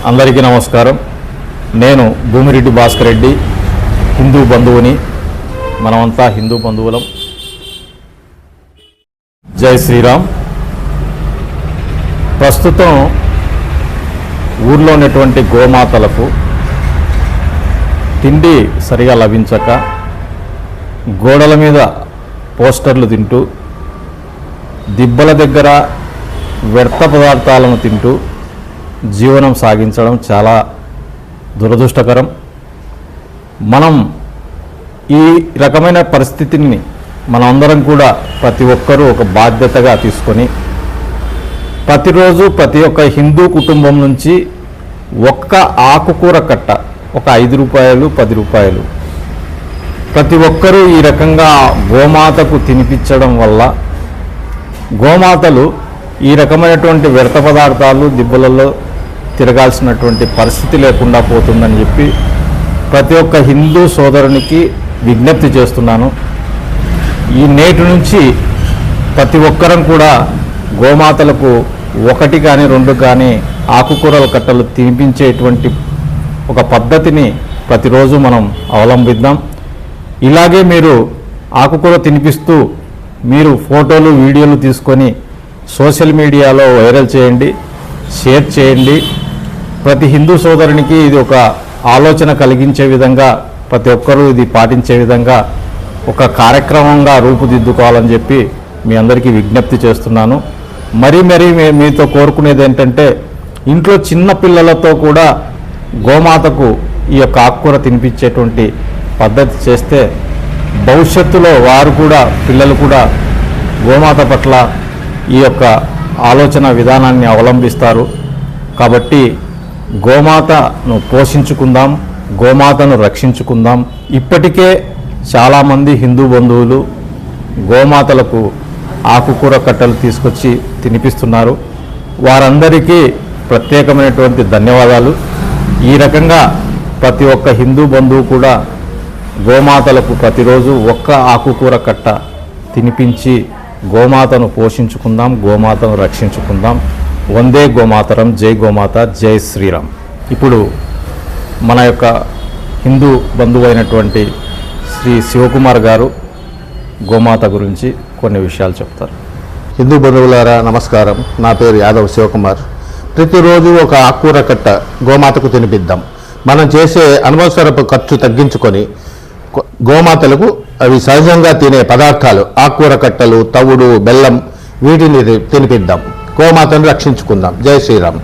అందరికీ నమస్కారం. నేను భూమిరెడ్డి భాస్కర్ రెడ్డి, హిందూ బంధువుని. మనమంతా హిందూ బంధువులం. జై శ్రీరామ్. ప్రస్తుతం ఊర్లో ఉన్నటువంటి గోమాతలకు తిండి సరిగా లభించక గోడల మీద పోస్టర్లు తింటూ, దిబ్బల దగ్గర వ్యర్థ పదార్థాలను తింటూ జీవనం సాగించడం చాలా దురదృష్టకరం. మనం ఈ రకమైన పరిస్థితిని మనందరం కూడా ప్రతి ఒక్కరూ ఒక బాధ్యతగా తీసుకొని ప్రతిరోజు ప్రతి ఒక్క హిందూ కుటుంబం నుంచి ఒక్క ఆకుకూర కట్ట, ఒక 5 రూపాయలు 10 రూపాయలు ప్రతి ఒక్కరూ ఈ రకంగా గోమాతకు తినిపించడం వల్ల గోమాతలు ఈ రకమైనటువంటి వ్యర్థ పదార్థాలు దిబ్బలలో తిరగాల్సినటువంటి పరిస్థితి లేకుండా పోతుందని చెప్పి ప్రతి ఒక్క హిందూ సోదరునికి విజ్ఞప్తి చేస్తున్నాను. ఈ నేటి నుంచి ప్రతి ఒక్కరం కూడా గోమాతలకు 1 కానీ 2 కానీ ఆకుకూరల కట్టలు తినిపించేటువంటి ఒక పద్ధతిని ప్రతిరోజు మనం అవలంబిద్దాం. ఇలాగే మీరు ఆకుకూర తినిపిస్తూ మీరు ఫోటోలు వీడియోలు తీసుకొని సోషల్ మీడియాలో వైరల్ చేయండి, షేర్ చేయండి. ప్రతి హిందూ సోదరునికి ఇది ఒక ఆలోచన కలిగించే విధంగా, ప్రతి ఒక్కరూ ఇది పాటించే విధంగా ఒక కార్యక్రమంగా రూపుదిద్దుకోవాలని చెప్పి మీ అందరికీ విజ్ఞప్తి చేస్తున్నాను. మరీ మీతో కోరుకునేది ఏంటంటే, ఇంట్లో చిన్న పిల్లలతో కూడా గోమాతకు ఈ యొక్క ఆకుకూర తినిపించేటువంటి పద్ధతి చేస్తే భవిష్యత్తులో వారు కూడా, పిల్లలు కూడా గోమాత పట్ల ఈ యొక్క ఆలోచన విధానాన్ని అవలంబిస్తారు. కాబట్టి గోమాతను పోషించుకుందాం, గోమాతను రక్షించుకుందాం. ఇప్పటికే చాలామంది హిందూ బంధువులు గోమాతలకు ఆకుకూర కట్టలు తీసుకొచ్చి తినిపిస్తున్నారు. వారందరికీ ప్రత్యేకమైనటువంటి ధన్యవాదాలు. ఈ రకంగా ప్రతి ఒక్క హిందూ బంధువు కూడా గోమాతలకు ప్రతిరోజు ఒక్క ఆకుకూర కట్ట తినిపించి గోమాతను పోషించుకుందాం, గోమాతను రక్షించుకుందాం. వందే గోమాతరం. జై గోమాత, జై శ్రీరామ్. ఇప్పుడు మన యొక్క హిందూ బంధువు అయినటువంటి శ్రీ శివకుమార్ గారు గోమాత గురించి కొన్ని విషయాలు చెప్తారు. హిందూ బంధువులారా నమస్కారం. నా పేరు యాదవ్ శివకుమార్. ప్రతిరోజు ఒక ఆకుకూర కట్ట గోమాతకు తినిపిద్దాం. మనం చేసే అనవసరపు ఖర్చు తగ్గించుకొని గోమాతలకు అవి సహజంగా తినే పదార్థాలు, ఆకుకూర కట్టలు, తవుడు, బెల్లం, వీటిని తినిపిద్దాం. గోమాతను రక్షించుకుందాం. జై శ్రీరామ్.